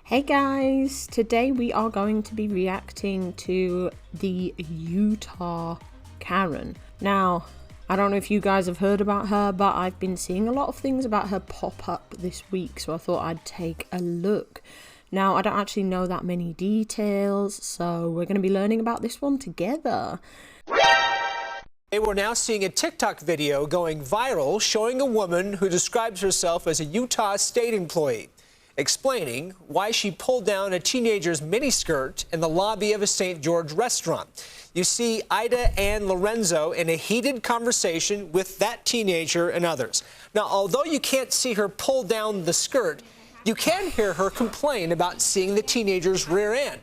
Hey guys, today we are going to be reacting to the Utah Karen. Now, I don't know if you guys have heard about her, but I've been seeing a lot of things about her pop up this week, so I thought I'd take a look. Now, I don't actually know that many details, so we're going to be learning about this one together. We're now seeing a TikTok video going viral showing a woman who describes herself as a Utah state employee, explaining why she pulled down a teenager's miniskirt in the lobby of a St. George restaurant. You see Aita and Lorenzo in a heated conversation with that teenager and others. Now, although you can't see her pull down the skirt, you can hear her complain about seeing the teenager's rear end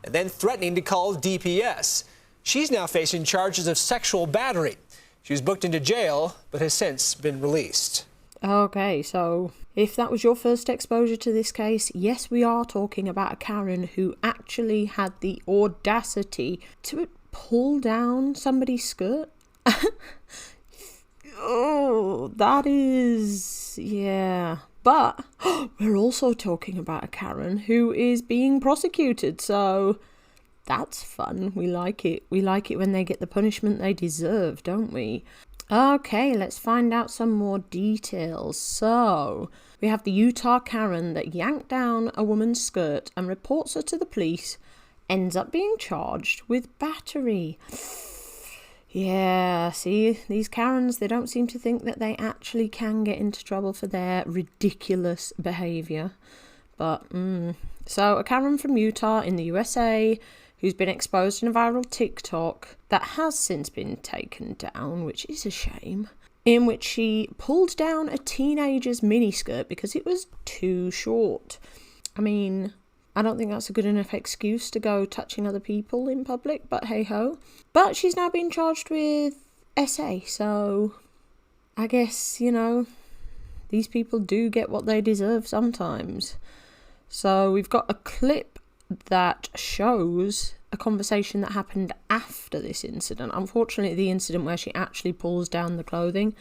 and then threatening to call DPS. She's now facing charges of sexual battery. She was booked into jail, but has since been released. Okay, so if that was your first exposure to this case, yes, we are talking about a Karen who actually had the audacity to pull down somebody's skirt. Oh, that is, yeah. But we're also talking about a Karen who is being prosecuted, so that's fun. We like it. We like it when they get the punishment they deserve, don't we? Okay, let's find out some more details. So, we have the Utah Karen that yanked down a woman's skirt and reports her to the police, ends up being charged with battery. Yeah, see, these Karens, they don't seem to think that they actually can get into trouble for their ridiculous behaviour. But, so a Karen from Utah in the USA who's been exposed in a viral TikTok that has since been taken down, which is a shame, in which she pulled down a teenager's miniskirt because it was too short. I mean, I don't think that's a good enough excuse to go touching other people in public, but hey-ho. But she's now been charged with SA, so I guess, you know, these people do get what they deserve sometimes. So we've got a clip that shows a conversation that happened after this incident. Unfortunately, the incident where she actually pulls down the clothing,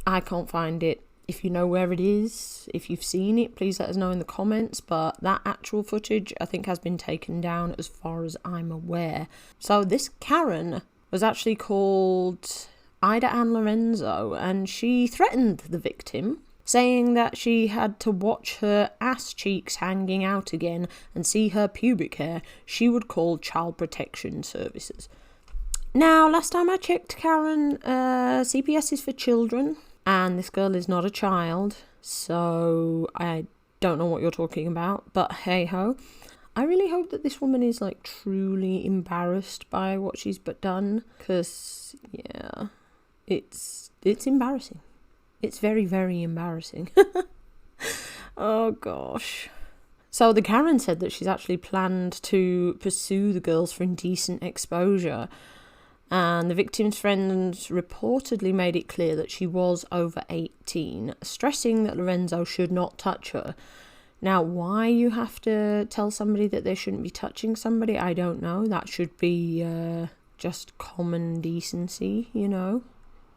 I can't find it. If you know where it is, if you've seen it, please let us know in the comments. But that actual footage, I think, has been taken down as far as I'm aware. So this Karen was actually called Aita and Lorenzo, and she threatened the victim, saying that she had to watch her ass cheeks hanging out again and see her pubic hair, she would call Child Protection Services. Now, last time I checked, Karen, CPS is for children, and this girl is not a child, so I don't know what you're talking about, but hey-ho. I really hope that this woman is, like, truly embarrassed by what she's done, because, yeah, it's embarrassing. It's very, very embarrassing. Oh, gosh. So the Karen said that she's actually planned to pursue the girls for indecent exposure. And the victim's friends reportedly made it clear that she was over 18, stressing that Lorenzo should not touch her. Now, why you have to tell somebody that they shouldn't be touching somebody, I don't know. That should be just common decency, you know.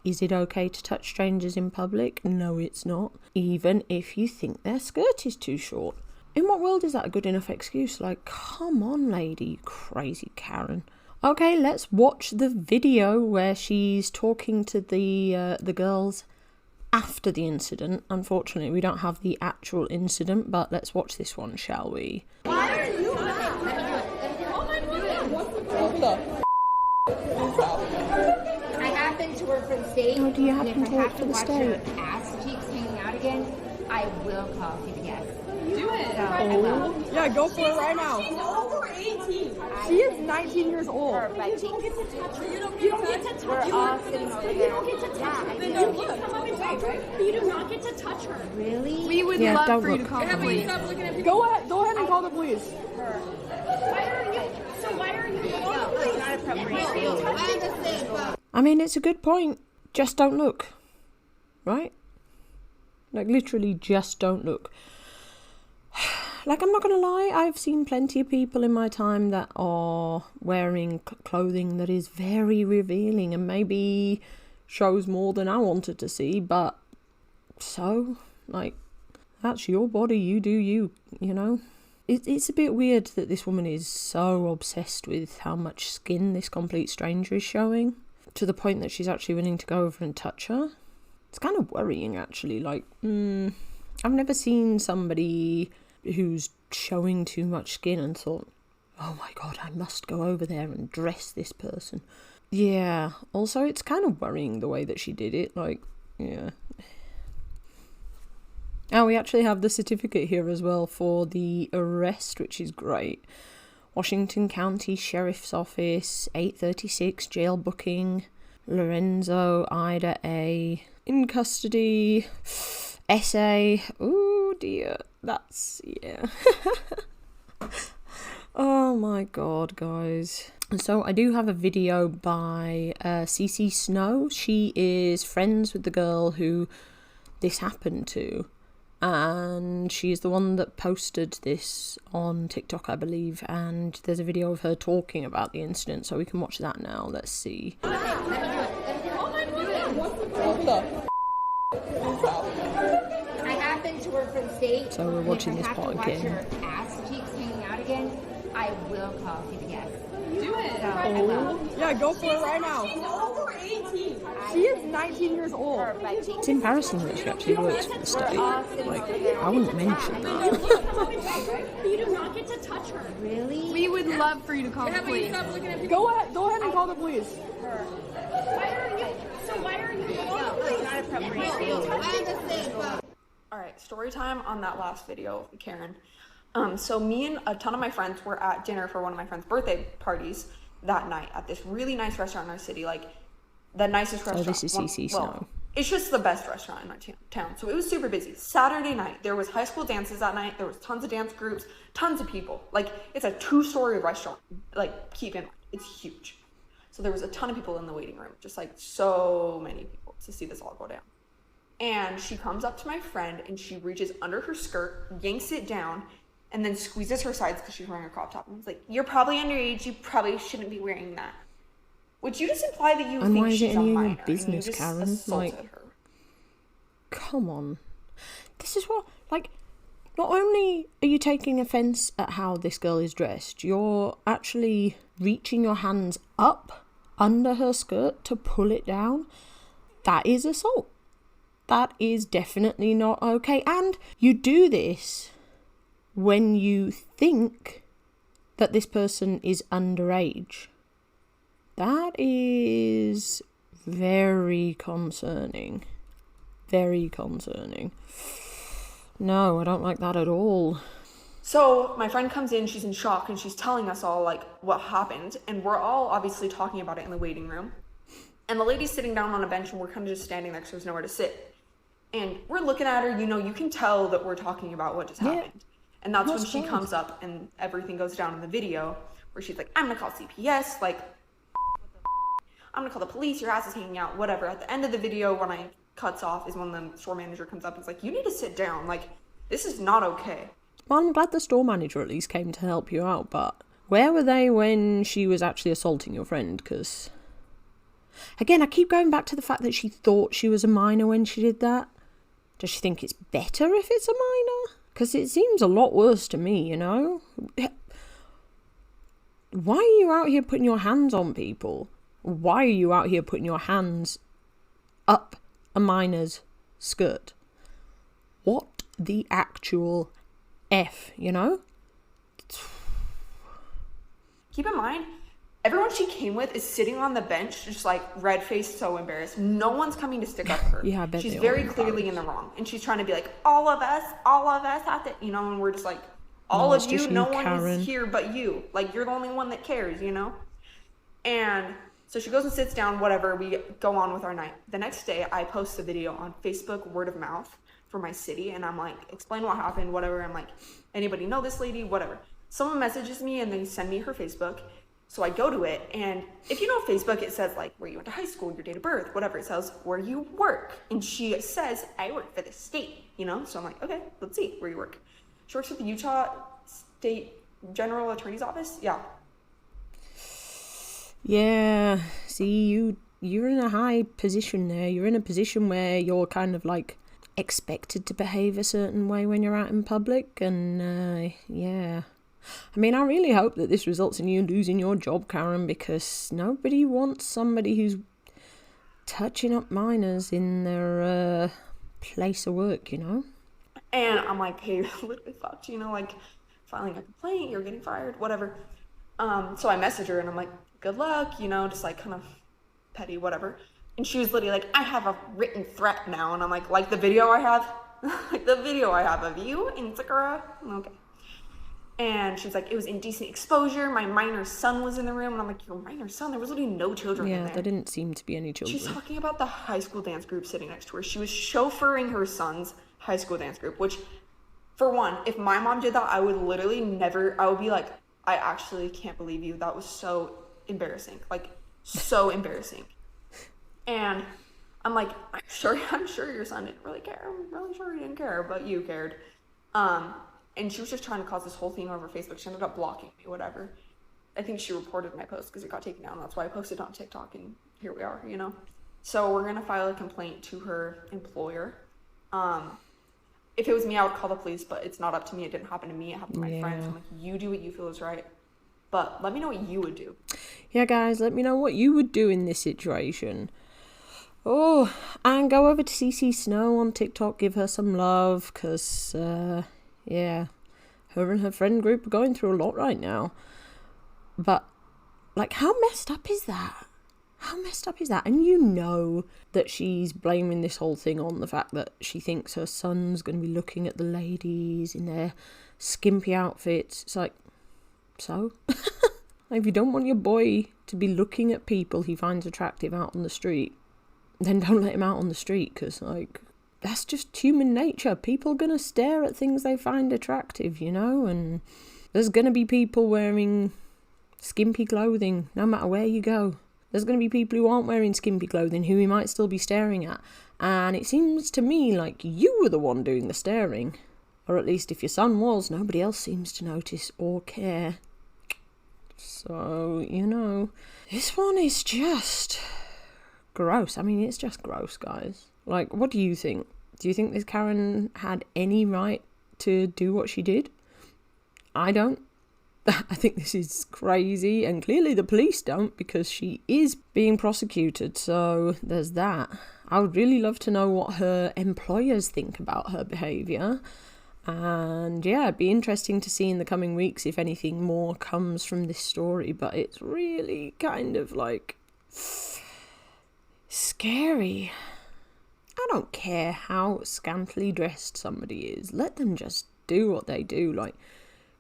Is it okay to touch strangers in public? No, it's not. Even if you think their skirt is too short. In what world is that a good enough excuse? Like, come on, lady, you crazy Karen. Okay, let's watch the video where she's talking to the girls after the incident. Unfortunately, we don't have the actual incident, but let's watch this one, shall we? Why are you mad? Oh my god! What the I happen to work for the state. Oh, do you happen to work for the state? If I have to watch your ass cheeks hanging out again, I will call CPS. Do it. So, I will. Yeah, go for it right now. She's over 18. She is 19 years old. Her butt You don't cheeks. get to touch her. You don't get to touch her. We're all sitting over But you there. don't get to touch Yeah, her. I Then do. you can come up and talk to her, but you do not get to touch her. Really? We would Yeah, love don't for you to look. call the police. Go ahead and call the police. Why are you? So why are you? It's not appropriate. I mean, it's a good point. Just don't look. Right? Like, literally, just don't look. Like, I'm not gonna lie, I've seen plenty of people in my time that are wearing clothing that is very revealing and maybe shows more than I wanted to see, but so, like, that's your body, you do you, you know? It's a bit weird that this woman is so obsessed with how much skin this complete stranger is showing, to the point that she's actually willing to go over and touch her. It's kind of worrying, actually. Like, I've never seen somebody who's showing too much skin and thought, oh my god, I must go over there and dress this person. Yeah, also it's kind of worrying the way that she did it, like, yeah. Oh, we actually have the certificate here as well for the arrest, which is great. Washington County Sheriff's Office, 836, jail booking, Lorenzo, Ida A, in custody, essay, oh dear, that's, yeah. Oh my god, guys. So I do have a video by CC Snow. She is friends with the girl who this happened to, and she's the one that posted this on TikTok, I believe, and there's a video of her talking about the incident, so we can watch that now. Let's see. What the? I happen to work for the state. So we're watching this part If I have to again. watch your ass cheeks hanging out again, I will call CPS. Do it. So I will. Yeah, go for it right now. She's over 18. She is 19 years old. It's embarrassing that she actually works for the state. Like, I wouldn't mention that. But you do not get to touch her. Really? We would love for you to call the police. Go ahead and call the police. Why are you Alright, story time on that last video, Karen. So me and a ton of my friends were at dinner for one of my friends' birthday parties that night at this really nice restaurant in our city, like the nicest restaurant. this is CC Snow. It's just the best restaurant in our town. So it was super busy. Saturday night, there was high school dances that night. There was tons of dance groups, tons of people. Like, it's a 2-story restaurant. Like, keep in mind, it's huge. So there was a ton of people in the waiting room, just like so many people to see this all go down. And she comes up to my friend and she reaches under her skirt, yanks it down, and then squeezes her sides because she's wearing a crop top. And was like, "You're probably underage. You probably shouldn't be wearing that." Would you just imply that you And think why is it she's a any of your minor? And you business, just Karen? assaulted Like, her. come on. This is what, like, not only are you taking offence at how this girl is dressed, you're actually reaching your hands up under her skirt to pull it down. That is assault. That is definitely not okay. And you do this when you think that this person is underage. That is very concerning. Very concerning. No, I don't like that at all. So my friend comes in, she's in shock, and she's telling us all like what happened, and we're all obviously talking about it in the waiting room. And the lady's sitting down on a bench, and we're kind of just standing there because there's nowhere to sit. And we're looking at her, you can tell that we're talking about what just happened. And that's when she comes up and everything goes down in the video where she's like, "I'm gonna call CPS, like, I'm gonna call the police, your ass is hanging out, whatever." At the end of the video, when I cuts off, is when the store manager comes up and is like, "You need to sit down, like, this is not okay." Well, I'm glad the store manager at least came to help you out, but where were they when she was actually assaulting your friend? Because, again, I keep going back to the fact that she thought she was a minor when she did that. Does she think it's better if it's a minor? Because it seems a lot worse to me, Why are you out here putting your hands on people? Why are you out here putting your hands up a minor's skirt? What the actual F, Keep in mind, everyone she came with is sitting on the bench, just like red-faced, so embarrassed. No one's coming to stick up for her. Yeah, I bet she's they very are clearly in the wrong, and she's trying to be like, all of us have to, and we're just like, all No, of it's you, just no you, one Karen. is here but you. Like, you're the only one that cares, And so she goes and sits down, whatever. We go on with our night. The next day, I post a video on Facebook, word of mouth, for my city, and I'm like, explain what happened, whatever. I'm like, anybody know this lady, whatever. Someone messages me and they send me her Facebook, so I go to it, and if you know Facebook, it says like where you went to high school, your date of birth, whatever. It says where you work, and she says, "I work for the state," so I'm like, okay, let's see where you work. She works at the Utah State General Attorney's Office. Yeah, see, you're in a high position there. You're in a position where you're kind of like expected to behave a certain way when you're out in public, and yeah. I mean, I really hope that this results in you losing your job, Karren, because nobody wants somebody who's touching up minors in their place of work, you know? And I'm like, hey, literally fucked, you know, like filing a complaint, you're getting fired, whatever. So I message her and I'm like, good luck, you know, just like kind of petty, whatever. And she was literally like, I have a written threat now. And I'm like the video I have? Like the video I have of you in Sakura? Okay. And she's like, it was indecent exposure. My minor son was in the room. And I'm like, your minor son? There was literally no children in there. Yeah, there didn't seem to be any children. She's talking about the high school dance group sitting next to her. She was chauffeuring her son's high school dance group, which, for one, if my mom did that, I would literally never, I would be like, I actually can't believe you. That was so embarrassing. Like, so embarrassing. And I'm like, I'm sure your son didn't really care. I'm really sure he didn't care, but you cared. And she was just trying to cause this whole thing over Facebook. She ended up blocking me, whatever. I think she reported my post because it got taken down. That's why I posted on TikTok, and here we are, you know? So we're going to file a complaint to her employer. If it was me, I would call the police, but it's not up to me. It didn't happen to me. It happened to my friends. I'm like, you do what you feel is right. But let me know what you would do. Yeah, guys, let me know what you would do in this situation. Oh, and go over to CC Snow on TikTok. Give her some love, because, yeah, her and her friend group are going through a lot right now. But, like, how messed up is that? How messed up is that? And you know that she's blaming this whole thing on the fact that she thinks her son's going to be looking at the ladies in their skimpy outfits. It's like, so? If you don't want your boy to be looking at people he finds attractive out on the street, then don't let him out on the street, because, like, that's just human nature. People are going to stare at things they find attractive, you know? And there's going to be people wearing skimpy clothing no matter where you go. There's going to be people who aren't wearing skimpy clothing who he might still be staring at. And it seems to me like you were the one doing the staring. Or at least if your son was, nobody else seems to notice or care. So, you know, this one is just gross. I mean, it's just gross, guys. Like, what do you think? Do you think this Karren had any right to do what she did? I don't. I think this is crazy, and clearly the police don't, because she is being prosecuted, so there's that. I would really love to know what her employers think about her behaviour, and yeah, it'd be interesting to see in the coming weeks if anything more comes from this story, but it's really kind of like scary. I don't care how scantily dressed somebody is, let them just do what they do. Like,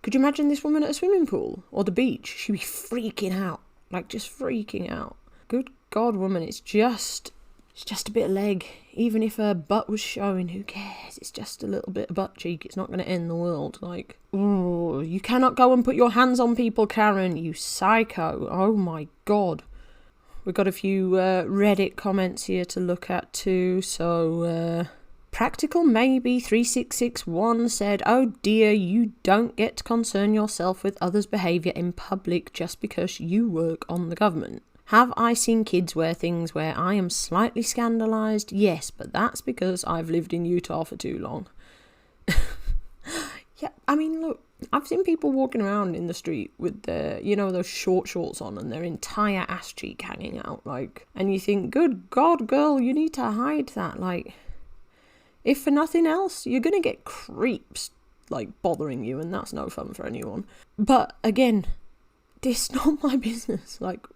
could you imagine this woman at a swimming pool or the beach? She'd be freaking out, like just freaking out. Good God, woman, it's just a bit of leg. Even if her butt was showing, who cares? It's just a little bit of butt cheek. It's not going to end the world. Like, ooh, you cannot go and put your hands on people, Karren, you psycho. Oh my God. We've got a few Reddit comments here to look at too. So, Practical Maybe 3661 said, oh dear, you don't get to concern yourself with others' behaviour in public just because you work on the government. Have I seen kids wear things where I am slightly scandalised? Yes, but that's because I've lived in Utah for too long. Yeah, I mean, look, I've seen people walking around in the street with their, you know, those short shorts on and their entire ass cheek hanging out, like, and you think, good God, girl, you need to hide that, like, if for nothing else, you're going to get creeps, like, bothering you, and that's no fun for anyone. But, again, it's not my business. Like,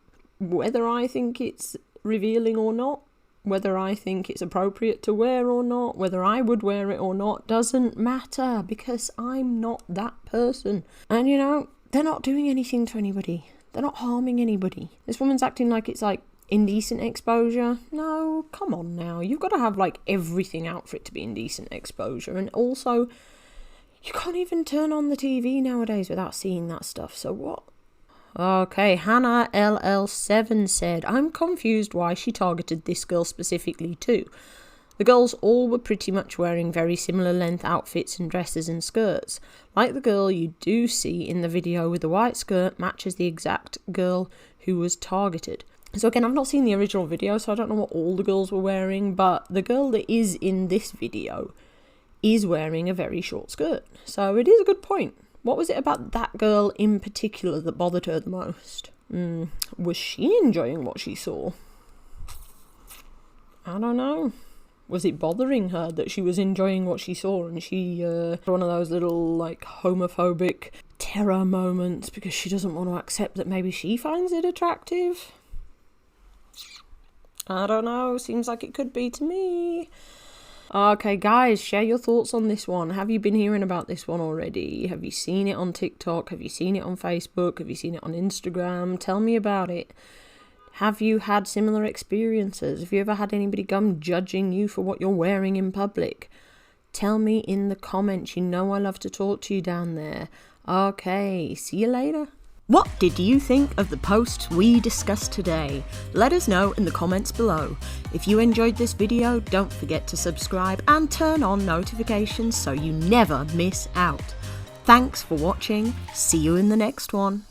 whether I think it's revealing or not, whether I think it's appropriate to wear or not, whether I would wear it or not, doesn't matter, because I'm not that person. And, you know, they're not doing anything to anybody. They're not harming anybody. This woman's acting like it's, like, indecent exposure. No, come on now. You've got to have like everything out for it to be indecent exposure. And also, you can't even turn on the TV nowadays without seeing that stuff. So what? Okay, Hannah LL7 said, I'm confused why she targeted this girl specifically too. The girls all were pretty much wearing very similar length outfits and dresses and skirts. Like the girl you do see in the video with the white skirt matches the exact girl who was targeted. So again, I've not seen the original video, so I don't know what all the girls were wearing, but the girl that is in this video is wearing a very short skirt. So it is a good point. What was it about that girl in particular that bothered her the most? Was she enjoying what she saw? I don't know. Was it bothering her that she was enjoying what she saw and she one of those little like homophobic terror moments because she doesn't want to accept that maybe she finds it attractive? I don't know, seems like it could be to me. Okay, guys, share your thoughts on this one. Have you been hearing about this one already? Have you seen it on TikTok? Have you seen it on Facebook? Have you seen it on Instagram? Tell me about it. Have you had similar experiences? Have you ever had anybody come judging you for what you're wearing in public? Tell me in the comments. You know I love to talk to you down there. Okay, see you later. What did you think of the posts we discussed today? Let us know in the comments below. If you enjoyed this video, don't forget to subscribe and turn on notifications so you never miss out. Thanks for watching. See you in the next one.